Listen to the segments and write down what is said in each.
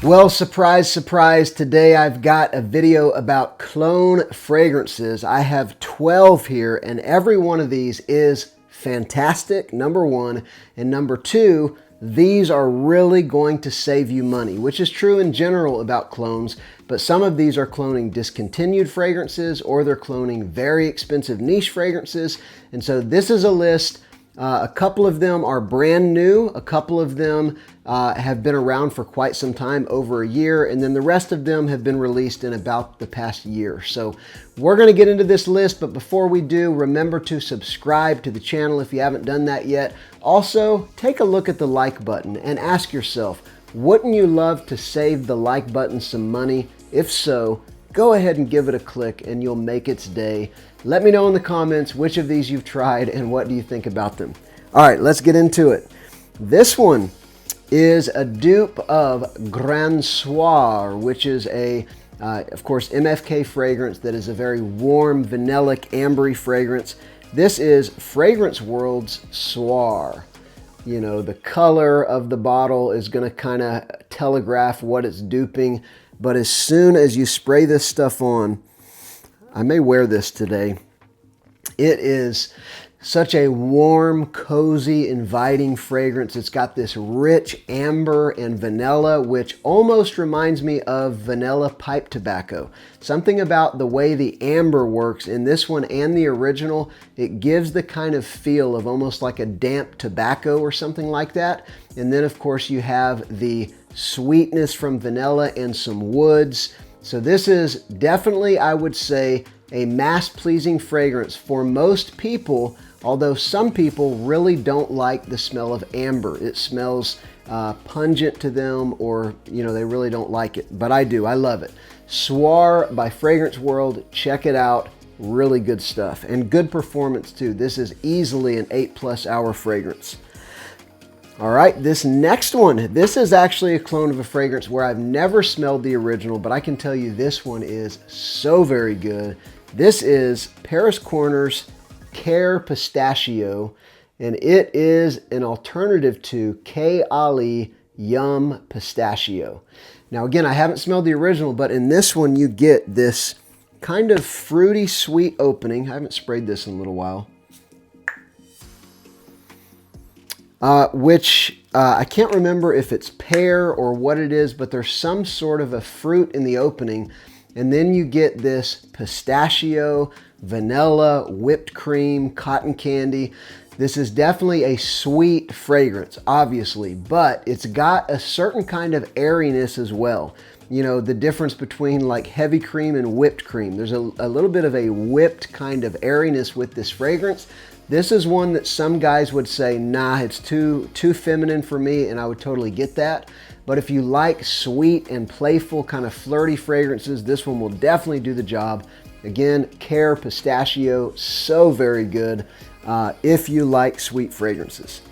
Well, surprise, surprise, today I've got a video about cologne fragrances. I have 12 here, and every one of these is fantastic, number one. And number two, these are really going to save you money, which is true in general about clones, but some of these are cloning discontinued fragrances or they're cloning very expensive niche fragrances. And so this is a list. A couple of them are brand new. A couple of them have been around for quite some time, over a year, and then the rest of them have been released in about the past year. So we're going to get into this list, but before we do, remember to subscribe to the channel if you haven't done that yet. Also, take a look at the like button and ask yourself, wouldn't you love to save the like button some money? If so, go ahead and give it a click and you'll make its day. Let me know in the comments which of these you've tried and what do you think about them. All right, let's get into it. This one is a dupe of Grand Soir, which is a, of course, MFK fragrance that is a very warm, vanillic, ambery fragrance. This is Fragrance World's Soir. You know, the color of the bottle is going to kind of telegraph what it's duping. But as soon as you spray this stuff on, I may wear this today. It is such a warm, cozy, inviting fragrance. It's got this rich amber and vanilla, which almost reminds me of vanilla pipe tobacco. Something about the way the amber works in this one and the original, it gives the kind of feel of almost like a damp tobacco or something like that. And then, of course, you have the sweetness from vanilla and some woods. So this is definitely, I would say, a mass-pleasing fragrance for most people, although some people really don't like the smell of amber. It smells pungent to them, or, you know, they really don't like it. But I do, I love it. Soir by Fragrance World, check it out. Really good stuff and good performance too. This is easily an 8+ hour fragrance. All right, this next one, this is actually a clone of a fragrance where I've never smelled the original, but I can tell you this one is so very good. This is Paris Corner's Care Pistachio, and it is an alternative to K. Ali Yum Pistachio. Now again, I haven't smelled the original, but in this one you get this kind of fruity sweet opening. I haven't sprayed this in a little while. I can't remember if it's pear or what it is, but there's some sort of a fruit in the opening. And then you get this pistachio, vanilla, whipped cream, cotton candy. This is definitely a sweet fragrance, obviously, but it's got a certain kind of airiness as well. You know, the difference between like heavy cream and whipped cream. There's a little bit of a whipped kind of airiness with this fragrance. This is one that some guys would say, nah, it's too feminine for me, and I would totally get that. But if you like sweet and playful kind of flirty fragrances, this one will definitely do the job. Again, Care Pistachio, so very good if you like sweet fragrances.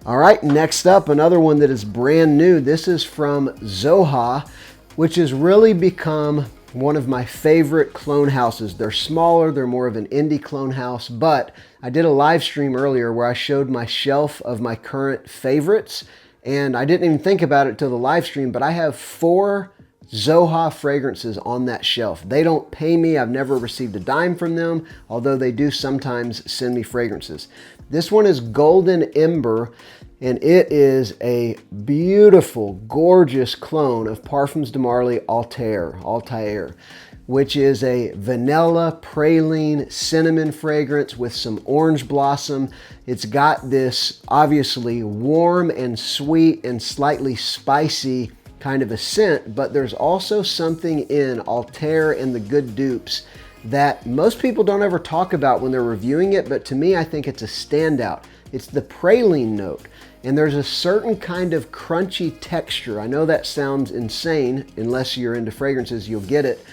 All right, next up, another one that is brand new. This is from Zoha, which has really become one of my favorite clone houses. They're smaller, they're more of an indie clone house, but I did a live stream earlier where I showed my shelf of my current favorites, and I didn't even think about it till the live stream, but I have 4 Zoha fragrances on that shelf. They don't pay me. I've never received a dime from them, although they do sometimes send me fragrances. This one is Golden Ember, and it is a beautiful, gorgeous clone of Parfums de Marly Altair, which is a vanilla, praline, cinnamon fragrance with some orange blossom. It's got this obviously warm and sweet and slightly spicy kind of a scent, but there's also something in Altair and the good dupes that most people don't ever talk about when they're reviewing it, but to me, I think it's a standout. It's the praline note, and there's a certain kind of crunchy texture. I know that sounds insane. Unless you're into fragrances, you'll get it.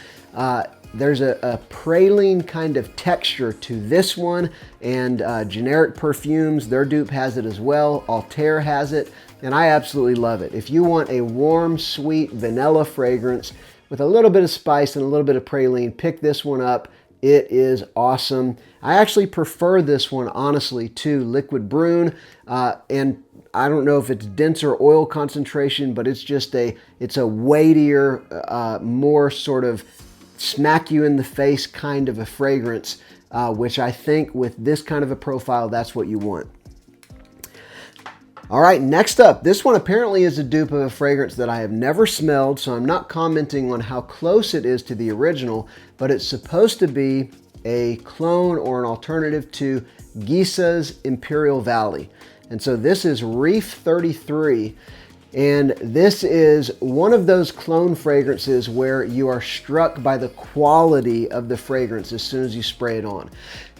There's a praline kind of texture to this one, and generic Perfumes, their dupe has it as well. Altair has it, and I absolutely love it. If you want a warm, sweet vanilla fragrance with a little bit of spice and a little bit of praline, pick this one up. It is awesome. I actually prefer this one, honestly, to Liquid Brune. And I don't know if it's denser oil concentration, but it's a weightier, more sort of smack you in the face kind of a fragrance, which I think with this kind of a profile, that's what you want. All right, next up, this one apparently is a dupe of a fragrance that I have never smelled, so I'm not commenting on how close it is to the original, but it's supposed to be a clone or an alternative to Gisa's Imperial Valley. And so this is Reef 33, and this is one of those clone fragrances where you are struck by the quality of the fragrance as soon as you spray it on.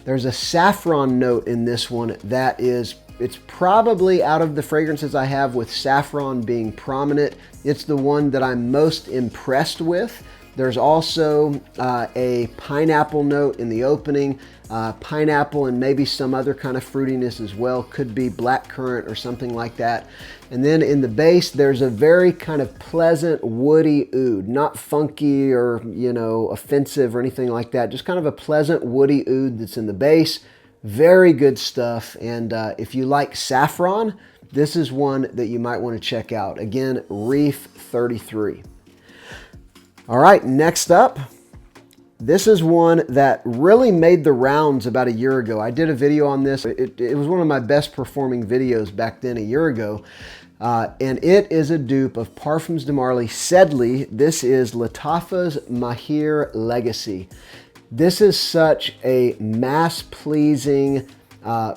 There's a saffron note in this one that it's probably, out of the fragrances I have with saffron being prominent, it's the one that I'm most impressed with. There's also a pineapple note in the opening, pineapple and maybe some other kind of fruitiness as well. Could be blackcurrant or something like that. And then in the base, there's a very kind of pleasant woody oud, not funky or, you know, offensive or anything like that. Just kind of a pleasant woody oud that's in the base. Very good stuff, and if you like saffron, this is one that you might want to check out. Again, Reef 33. All right, next up, this is one that really made the rounds about a year ago. I did a video on this. It was one of my best performing videos back then a year ago, and it is a dupe of Parfums de Marly Sedley. This is Lattafa's Mahir Legacy. This is such a mass-pleasing,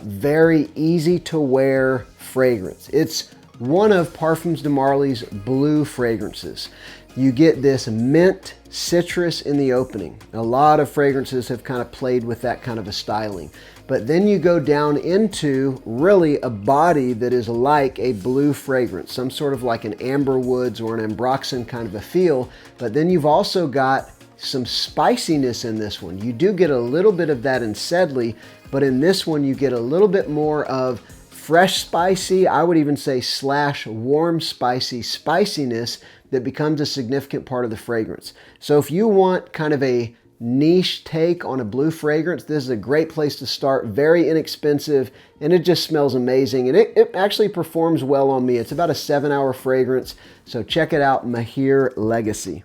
very easy-to-wear fragrance. It's one of Parfums de Marly's blue fragrances. You get this mint citrus in the opening. A lot of fragrances have kind of played with that kind of a styling. But then you go down into really a body that is like a blue fragrance, some sort of like an amber woods or an ambroxan kind of a feel. But then you've also got some spiciness in this one. You do get a little bit of that in Sedley, but in this one you get a little bit more of fresh spicy, I would even say / warm spicy spiciness that becomes a significant part of the fragrance. So if you want kind of a niche take on a blue fragrance, this is a great place to start. Very inexpensive, and it just smells amazing, and it actually performs well on me. It's about a 7-hour fragrance, so check it out, Mahir Legacy.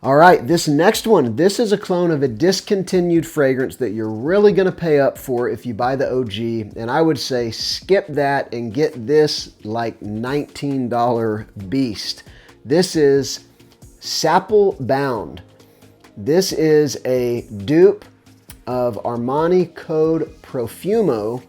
All right, this next one, this is a clone of a discontinued fragrance that you're really gonna pay up for if you buy the OG, and I would say skip that and get this like $19 beast. This is Sapple Bound. This is a dupe of Armani Code Profumo,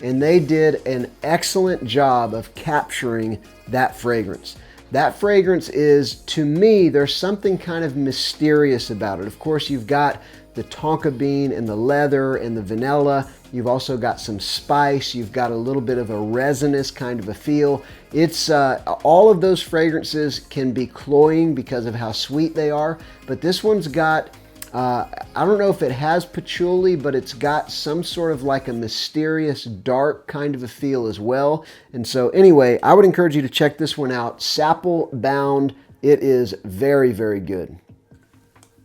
and they did an excellent job of capturing that fragrance. That fragrance is, to me, there's something kind of mysterious about it. Of course, you've got the tonka bean and the leather and the vanilla. You've also got some spice. You've got a little bit of a resinous kind of a feel. It's all of those fragrances can be cloying because of how sweet they are, but this one's got, I don't know if it has patchouli, but it's got some sort of like a mysterious dark kind of a feel as well. And so anyway, I would encourage you to check this one out. Sapple Bound. It is very, very good.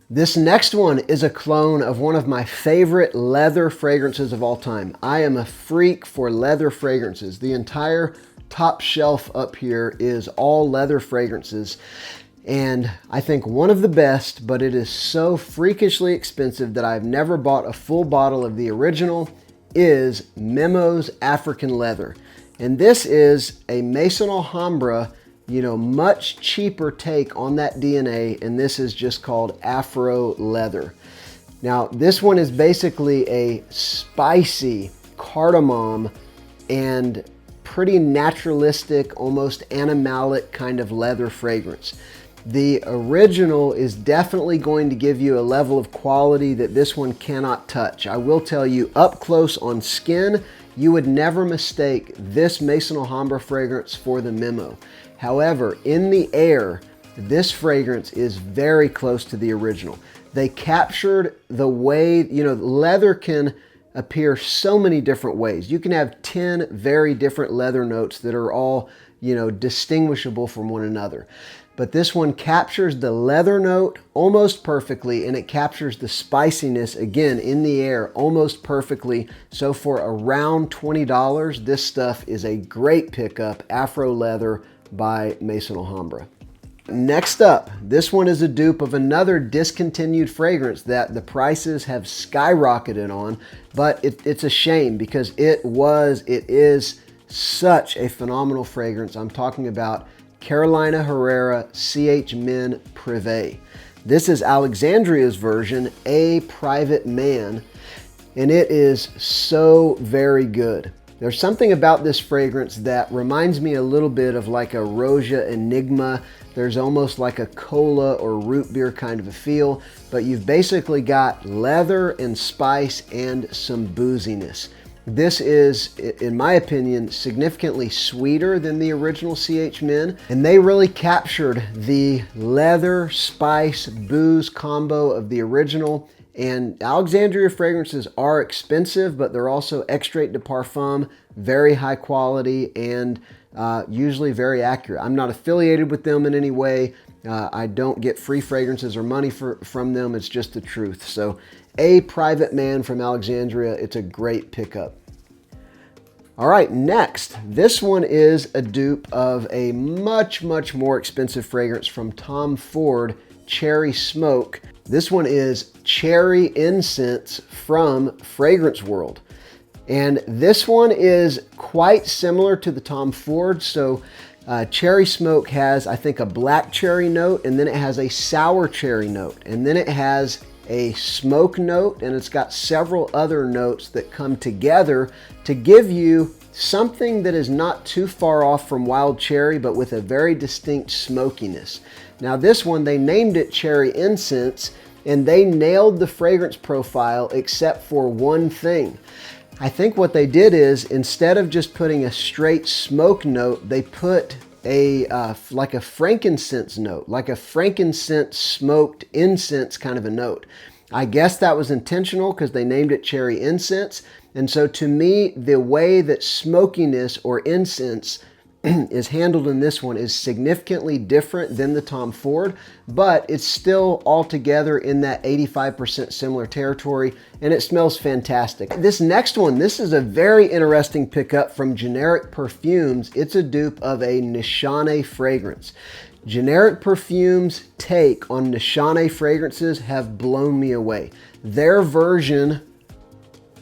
This next one is a clone of one of my favorite leather fragrances of all time. I am a freak for leather fragrances. The entire top shelf up here is all leather fragrances. And I think one of the best, but it is so freakishly expensive that I've never bought a full bottle of the original, is Memo's African Leather. And this is a Maison Alhambra, you know, much cheaper take on that DNA, and this is just called Afro Leather. Now, this one is basically a spicy cardamom and pretty naturalistic, almost animalic kind of leather fragrance. The original is definitely going to give you a level of quality that this one cannot touch. I will tell you, up close on skin, you would never mistake this Maison Alhambra fragrance for the Memo. However, in the air, this fragrance is very close to the original. They captured the way, you know, leather can appear so many different ways. You can have 10 very different leather notes that are all, you know, distinguishable from one another. but this one captures the leather note almost perfectly, and it captures the spiciness, again, in the air almost perfectly. So for around $20, this stuff is a great pickup, Afro Leather by Maison Alhambra. Next up, this one is a dupe of another discontinued fragrance that the prices have skyrocketed on, but it's a shame because it is such a phenomenal fragrance. I'm talking about Carolina Herrera CH Men Privé. This is Alexandria's version, A Private Man, and it is so very good. There's something about this fragrance that reminds me a little bit of like a Roja Enigma. There's almost like a cola or root beer kind of a feel, but you've basically got leather and spice and some booziness. This is, in my opinion, significantly sweeter than the original CH Men, and they really captured the leather, spice, booze combo of the original. And Alexandria fragrances are expensive, but they're also extrait de parfum, very high quality, and usually very accurate. I'm not affiliated with them in any way. I don't get free fragrances or money from them. It's just the truth. So A Private Man from Alexandria, it's a great pickup. All right, next, this one is a dupe of a much, much more expensive fragrance from Tom Ford, Cherry Smoke. This one is Cherry Incense from Fragrance World. And this one is quite similar to the Tom Ford. So Cherry Smoke has, I think, a black cherry note, and then it has a sour cherry note, and then it has a smoke note, and it's got several other notes that come together to give you something that is not too far off from wild cherry, but with a very distinct smokiness. Now this one, they named it Cherry Incense, and they nailed the fragrance profile except for one thing. I think what they did is, instead of just putting a straight smoke note, they put like a frankincense note, like a frankincense smoked incense kind of a note. I guess that was intentional because they named it Cherry Incense. And so to me, the way that smokiness or incense is handled in this one is significantly different than the Tom Ford, but it's still altogether in that 85% similar territory, and it smells fantastic. This next one, this is a very interesting pickup from Generic Perfumes. It's a dupe of a Nishane fragrance. Generic Perfumes' take on Nishane fragrances have blown me away. Their version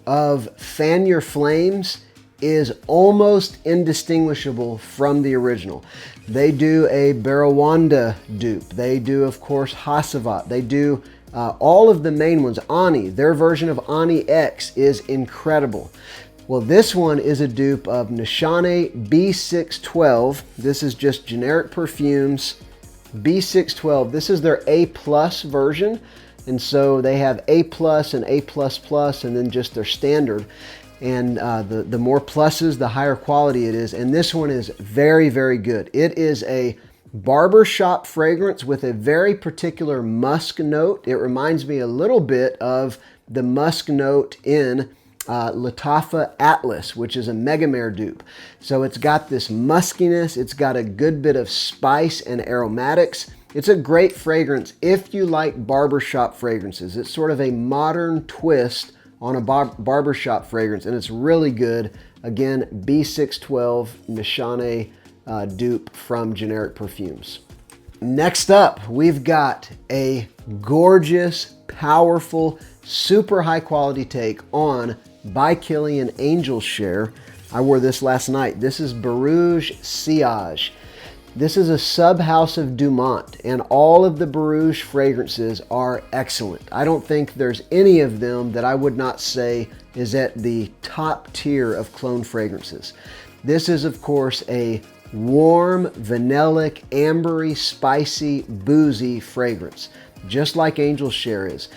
of Fan Your Flames is almost indistinguishable from the original. They do a Barawanda dupe. They do, of course, Hasavat. They do all of the main ones. Ani, their version of Ani X is incredible. Well, this one is a dupe of Nishane B612. This is just Generic Perfumes B612. This is their A+ version. And so they have A+ and A++, and then just their standard. And the more pluses, the higher quality it is. And this one is very, very good. It is a barbershop fragrance with a very particular musk note. It reminds me a little bit of the musk note in Lattafa Atlas, which is a Megamare dupe. So it's got this muskiness. It's got a good bit of spice and aromatics. It's a great fragrance if you like barbershop fragrances. It's sort of a modern twist on a barbershop fragrance, and it's really good. Again, B612 Nishane dupe from Generic Perfumes. Next up, we've got a gorgeous, powerful, super high quality take on By Kilian Angel Share. I wore this last night. This is Barou Seage. This is a sub-house of Dumont, and all of the Barou fragrances are excellent. I don't think there's any of them that I would not say is at the top tier of clone fragrances. This is, of course, a warm, vanillic, ambery, spicy, boozy fragrance, just like Angel Share is.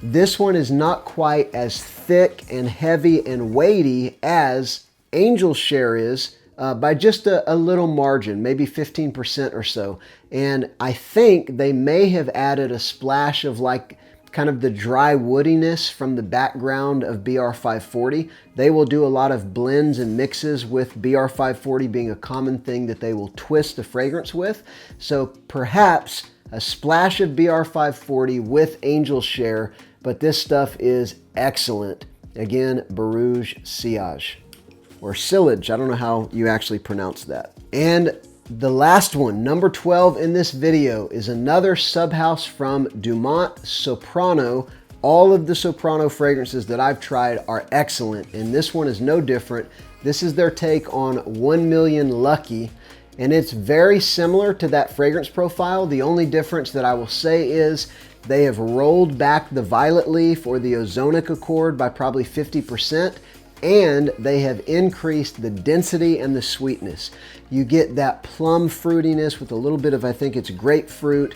This one is not quite as thick and heavy and weighty as Angel Share is, by just a little margin, maybe 15% or so. And I think they may have added a splash of like kind of the dry woodiness from the background of BR540. They will do a lot of blends and mixes with BR540 being a common thing that they will twist the fragrance with. So perhaps a splash of BR540 with Angel Share, but this stuff is excellent. Again, Barou Seage, or Sillage. I don't know how you actually pronounce that. And the last one, number 12 in this video, is another subhouse from Dumont Soprano. All of the Soprano fragrances that I've tried are excellent, and this one is no different. This is their take on 1 Million Lucky, and it's very similar to that fragrance profile. The only difference that I will say is they have rolled back the violet leaf or the ozonic accord by probably 50%, and they have increased the density and the sweetness. You get that plum fruitiness with a little bit of, I think it's grapefruit.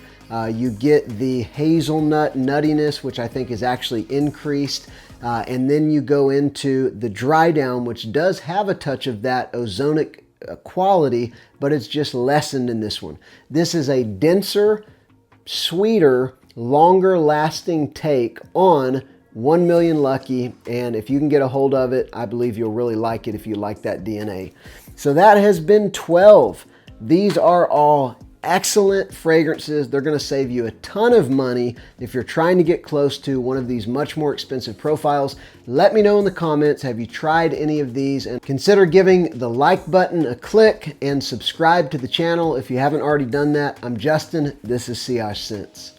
You get the hazelnut nuttiness, which I think is actually increased. And then you go into the dry down, which does have a touch of that ozonic quality, but it's just lessened in this one. This is a denser, sweeter, longer lasting take on 1 Million Lucky, and if you can get a hold of it, I believe you'll really like it if you like that DNA. So that has been 12. These are all excellent fragrances. They're going to save you a ton of money if you're trying to get close to one of these much more expensive profiles. Let me know in the comments, have you tried any of these? And consider giving the like button a click and subscribe to the channel if you haven't already done that. I'm Justin. This is Sillage Scents.